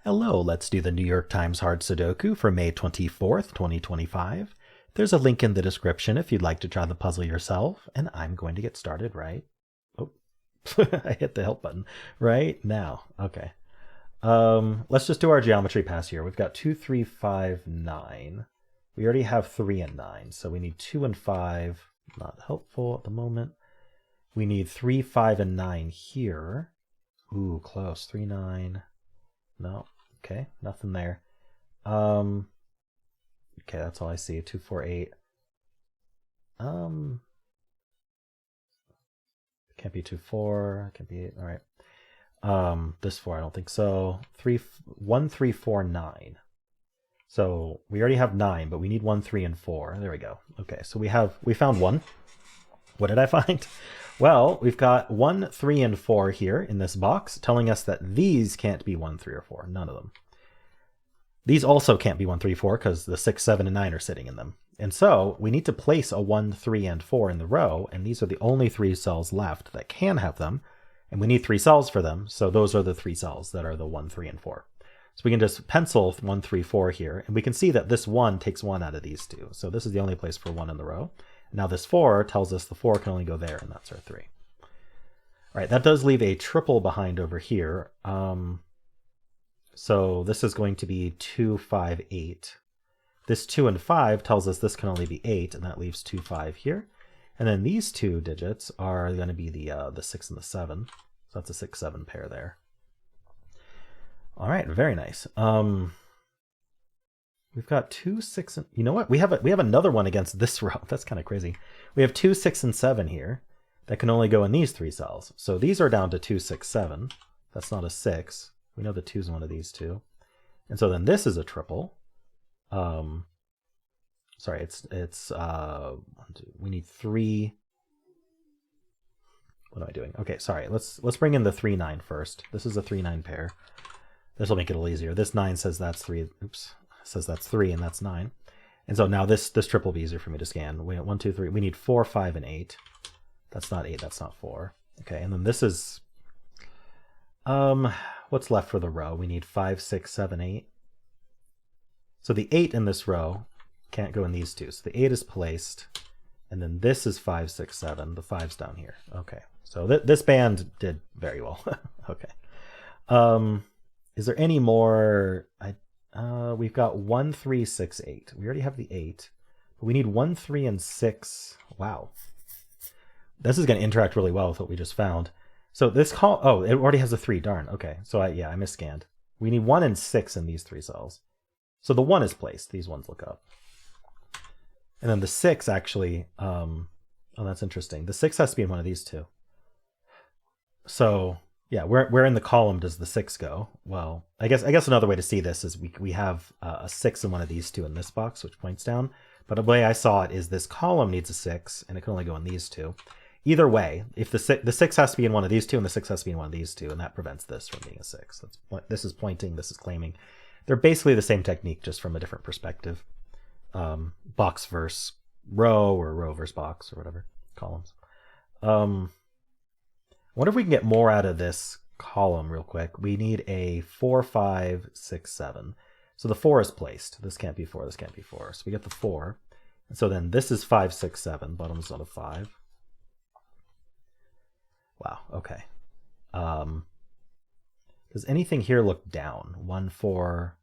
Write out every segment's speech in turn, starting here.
Hello, let's do the New York Times Hard Sudoku for May 24th, 2025. There's a link in the description if you'd like to try the puzzle yourself, and I'm going to get started right. Oh, I hit the help button right now. Okay. Let's just do our geometry pass here. We've got 2, 3, 5, 9. We already have 3 and 9, so we need 2 and 5. Not helpful at the moment. We need 3, 5, and 9 here. Ooh, close. 3, 9. No. Okay, nothing there. Okay, that's all I see. 2, 4, 8. Can't be 2, 4. Can't be 8. All right. This 4, I don't think so. 1, 3, 4, 9. So we already have 9, but we need 1, 3, and 4. There we go. Okay, so we found 1. What did I find? Well, we've got 1, 3, and 4 here in this box, telling us that these can't be 1, 3, or 4. None of them. These also can't be 1, 3, 4 because the 6, 7, and 9 are sitting in them. And so we need to place a 1, 3, and 4 in the row, and these are the only 3 cells left that can have them. And we need 3 cells for them, so those are the 3 cells that are the 1, 3, and 4. So we can just pencil 1, 3, 4 here, and we can see that this 1 takes 1 out of these 2. So this is the only place for 1 in the row. Now this 4 tells us the 4 can only go there, and that's our 3. All right, that does leave a triple behind over here. So this is going to be 2, 5, 8. This 2 and 5 tells us this can only be 8, and that leaves 2, 5 here. And then these 2 digits are going to be the 6 and the 7. So that's a 6, 7 pair there. All right, very nice. We've got 2, 6, and you know what? We have another one against this row. That's kind of crazy. We have 2, 6, and 7 here that can only go in these 3 cells. So these are down to 2, 6, 7. That's not a 6. We know the 2 is one of these 2. And so then this is a triple. Sorry, it's 1, 2. We need 3. What am I doing? Okay, sorry. Let's bring in the 3, 9 first. This is a 3, 9 pair. This will make it a little easier. This 9 says that's 3. Oops. Says that's 3 and that's 9. And so now this triple will be easier for me to scan. We have 1, 2, 3. We need 4, 5, and 8. That's not 8. That's not 4. Okay, and then this is what's left for the row? We need 5, 6, 7, 8. So the 8 in this row can't go in these 2. So the 8 is placed, and then this is 5, 6, 7. The 5's down here. Okay, so this band did very well. Okay. Is there any more? We've got 1, 3, 6, 8. We already have the 8, but we need 1, 3, and 6. Wow. This is going to interact really well with what we just found. So this oh, it already has a 3. Darn. Okay. So I misscanned. We need 1 and 6 in these 3 cells. So the 1 is placed. These ones look up. And then the 6 actually, oh, that's interesting. The 6 has to be in one of these 2. So yeah, where in the column does the 6 go? Well, I guess another way to see this is we have a 6 in one of these 2 in this box, which points down. But the way I saw it is this column needs a 6, and it can only go in these 2. Either way, if the 6 has to be in one of these 2, and the 6 has to be in one of these 2, and that prevents this from being a 6. This is pointing, this is claiming. They're basically the same technique, just from a different perspective. Box versus row, or row versus box, or whatever, columns. I wonder if we can get more out of this column real quick. We need a 4, 5, 6, 7. So the 4 is placed. This can't be 4, this can't be 4. So we get the 4. And so then this is 5, 6, 7. Bottom's not a 5. Wow, okay. Does anything here look down? 1, 4,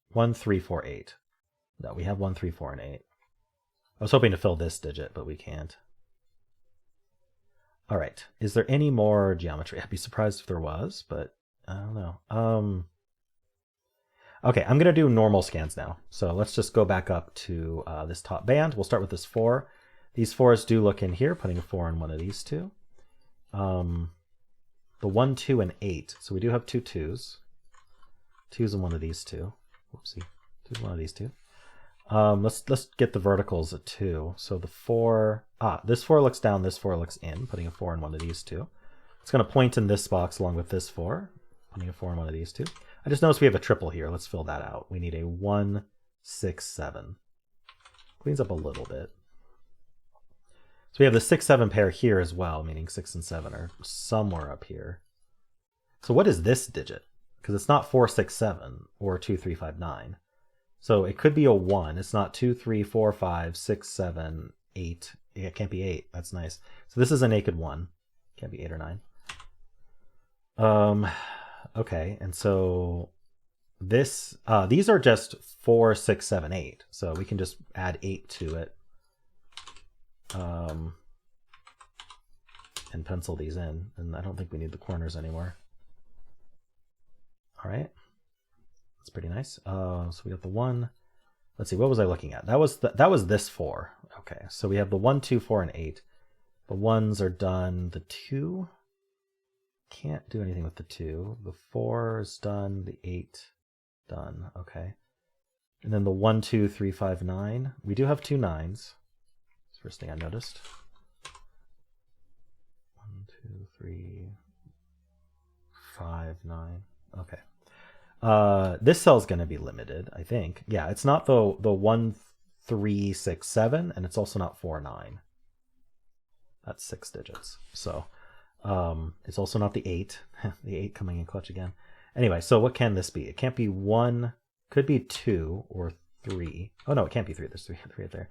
1, 3, 4, 8. No, we have 1, 3, 4, and 8. I was hoping to fill this digit, but we can't. All right. Is there any more geometry? I'd be surprised if there was, but I don't know. Okay, I'm going to do normal scans now. So let's just go back up to this top band. We'll start with this 4. These 4s do look in here, putting a 4 in one of these 2. The 1, 2, and 8. So we do have 2 2s. 2's in one of these 2. Whoopsie. 2's in one of these 2. Let's get the verticals at 2. So the 4, this 4 looks down, this 4 looks in, putting a 4 in one of these 2. It's going to point in this box along with this 4, putting a 4 in one of these 2. I just noticed we have a triple here. Let's fill that out. We need a 1, 6, 7. Cleans up a little bit. So we have the 6, 7 pair here as well, meaning 6 and 7 are somewhere up here. So what is this digit? because it's not 4, 6, 7 or 2, 3, 5, 9. So it could be a 1. It's not 2, 3, 4, 5, 6, 7, 8. It can't be 8. That's nice. So this is a naked 1. Can't be 8 or 9. Okay, and so this these are just 4, 6, 7, 8. So we can just add 8 to it. And pencil these in. And I don't think we need the corners anymore. All right. That's pretty nice. So we got the 1. Let's see, what was I looking at? That was this 4. Okay, so we have the 1, 2, 4, and 8. The 1s are done. The 2 can't do anything with the 2. The 4 is done. The 8 done. Okay. And then the 1, 2, 3, 5, 9. We do have 2 9s. That's the first thing I noticed. 1, 2, 3, 5, 9. Okay. This cell's going to be limited, I think. Yeah, it's not the 1, 3, 6, 7, and it's also not 4, 9. That's 6 digits. So it's also not the 8. The 8 coming in clutch again. Anyway, so what can this be? It can't be 1, could be 2 or 3. Oh no, it can't be 3. There's 3 right there.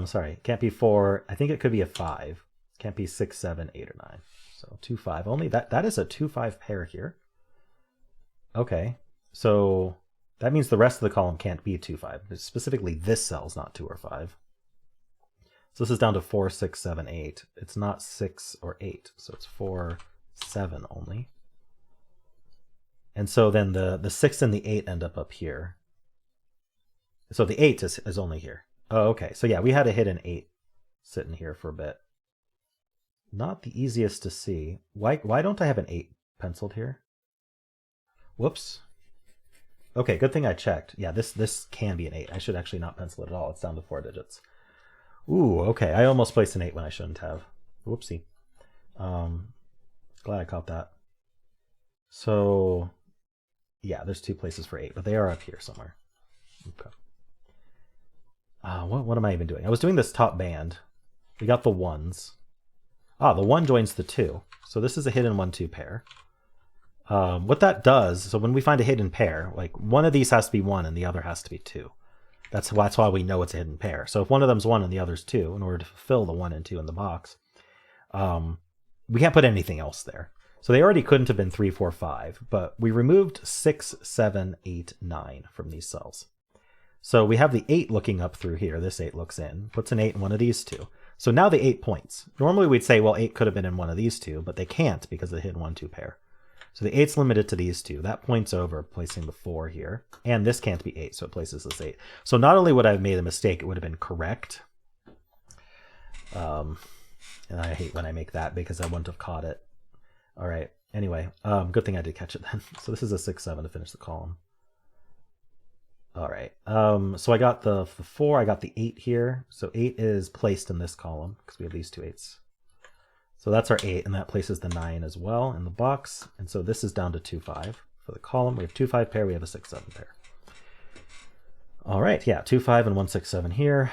Sorry, it can't be 4. I think it could be a 5. Can't be 6, 7, 8, or 9. So 2, 5. Only that is a 2, 5 pair here. Okay. So that means the rest of the column can't be 2, 5. Specifically, this cell's not 2 or 5. So this is down to 4, 6, 7, 8. It's not 6 or 8. So it's 4, 7 only. And so then the 6 and the 8 end up here. So the 8 is only here. Oh, okay. So yeah, we had a hidden 8 sitting here for a bit. Not the easiest to see. Why don't I have an 8 penciled here? Whoops. Okay, good thing I checked. Yeah, this can be an 8. I should actually not pencil it at all. It's down to 4 digits. Ooh, okay. I almost placed an 8 when I shouldn't have. Whoopsie. Glad I caught that. So, yeah, there's 2 places for 8, but they are up here somewhere. Okay. What am I even doing? I was doing this top band. We got the 1s. The 1 joins the 2. So this is a hidden 1, 2 pair. What that does, so when we find a hidden pair, like one of these has to be 1 and the other has to be 2. That's why we know it's a hidden pair. So if one of them's 1 and the other's 2, in order to fulfill the 1 and 2 in the box, we can't put anything else there. So they already couldn't have been 3, 4, 5, but we removed 6, 7, 8, 9 from these cells. So we have the 8 looking up through here. This 8 looks in, puts an 8 in one of these 2. So now the 8 points. Normally we'd say, well, 8 could have been in one of these 2, but they can't because of the hidden 1, 2 pair. So the 8's limited to these 2. That points over, placing the 4 here. And this can't be 8, so it places this 8. So not only would I have made a mistake, it would have been correct. And I hate when I make that because I wouldn't have caught it. All right. Anyway, good thing I did catch it then. So this is a 6, 7 to finish the column. All right. So I got the 4. I got the 8 here. So 8 is placed in this column because we have these 2 8s. So that's our 8, and that places the 9 as well in the box. And so this is down to 2, 5 for the column. We have 2, 5 pair. We have a 6, 7 pair. All right. Yeah, 2, 5 and 1, 6, 7 here.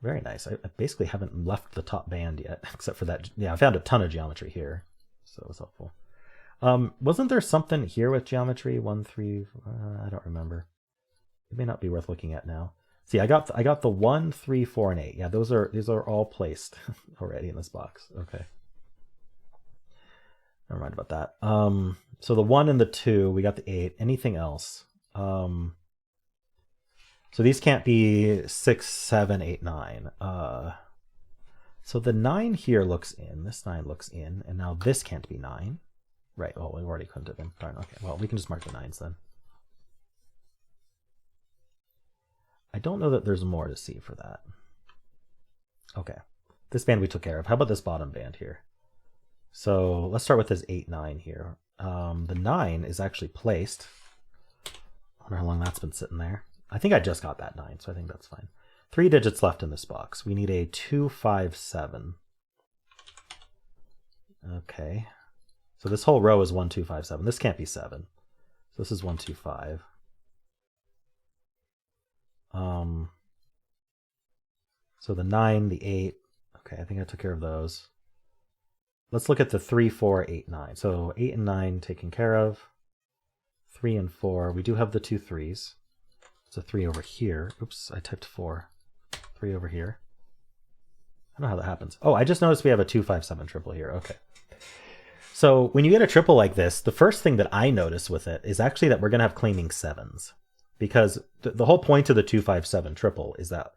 Very nice. I basically haven't left the top band yet, except for that. Yeah, I found a ton of geometry here, so it was helpful. Wasn't there something here with geometry? 1, 3. I don't remember. It may not be worth looking at now. See, I got the 1, 3, 4, and 8. Yeah, these are all placed already in this box. Okay. Never mind about that. So the 1 and the 2, we got the 8. Anything else? So these can't be 6, 7, 8, 9. So the 9 here looks in. This 9 looks in, and now this can't be 9. Right. Oh, we already couldn't have been. Fine. Okay. Well, we can just mark the 9s then. I don't know that there's more to see for that. Okay. This band we took care of. How about this bottom band here? So let's start with this 8, 9 here. The 9 is actually placed. I wonder how long that's been sitting there. I think I just got that 9, so I think that's fine. 3 digits left in this box. We need a 2, 5, 7. Okay. So this whole row is 1, 2, 5, 7. This can't be 7. So this is 1, 2, 5. So the 9, the 8. Okay, I think I took care of those. Let's look at the 3, 4, 8, 9. So 8 and 9 taken care of. 3 and 4. We do have the 2 3s. It's a 3 over here. Oops, I typed 4. 3 over here. I don't know how that happens. Oh, I just noticed we have a 2 5 7 triple here. Okay. So when you get a triple like this, the first thing that I notice with it is actually that we're going to have claiming 7s. Because the whole point of the 2 5 7 triple is that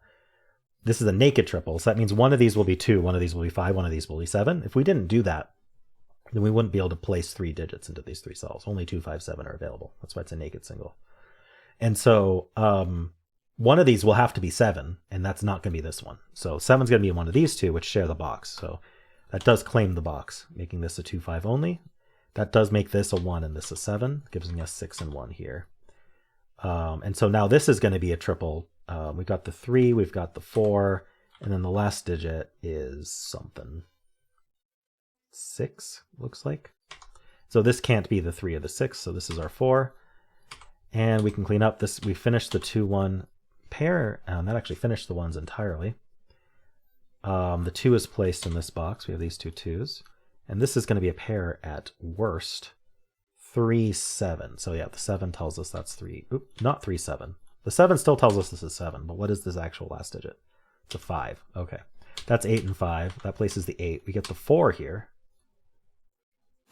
this is a naked triple. So that means one of these will be 2, one of these will be 5, one of these will be 7. If we didn't do that, then we wouldn't be able to place 3 digits into these 3 cells. Only 2 5 7 are available. That's why it's a naked single. And so one of these will have to be 7, and that's not going to be this one. So 7 is going to be one of these two, which share the box. So that does claim the box, making this a 2 5 only. That does make this a 1 and this a 7, giving us 6 and 1 here. And so now this is going to be a triple. We've got the 3, we've got the 4, and then the last digit is something. 6, looks like. So this can't be the 3 or the 6, so this is our 4. And we can clean up this. We finished the 2 1 pair. That actually finished the 1s entirely. The 2 is placed in this box. We have these 2 2s. And this is going to be a pair at worst. 3 7. So yeah, the 7 tells us that's 3. Oop, not 3 7. The 7 still tells us this is 7, but what is this actual last digit? It's a 5. Okay. That's 8 and 5. That places the 8. We get the 4 here.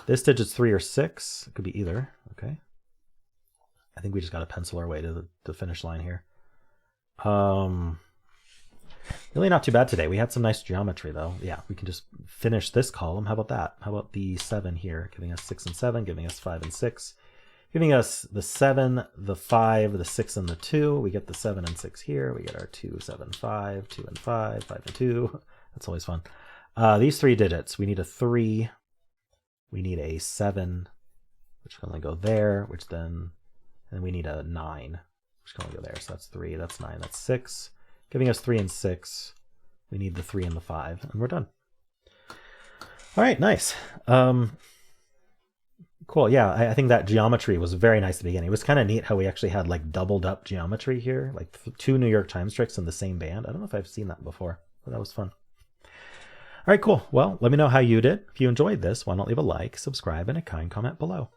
This digit's 3 or 6. It could be either. Okay. I think we just got to pencil our way to the finish line here. Really not too bad today. We had some nice geometry though. Yeah, we can just finish this column. How about that? How about the 7 here, giving us 6 and 7, giving us 5 and 6, giving us the 7, the 5, the 6, and the 2. We get the 7 and 6 here. We get our 2, 7, 5, 2 and 5, 5 and 2. That's always fun. These 3 digits, we need a 3, we need a 7, which can only go there, which then we need a 9, which can only go there. So that's 3, that's 9, that's 6. Giving us 3 and 6. We need the 3 and the 5, and we're done. All right, nice. Cool. Yeah, I think that geometry was very nice at the beginning. It was kind of neat how we actually had like doubled up geometry here, like 2 New York Times tricks in the same band. I don't know if I've seen that before, but that was fun. All right, cool. Well, let me know how you did. If you enjoyed this, why not leave a like, subscribe, and a kind comment below.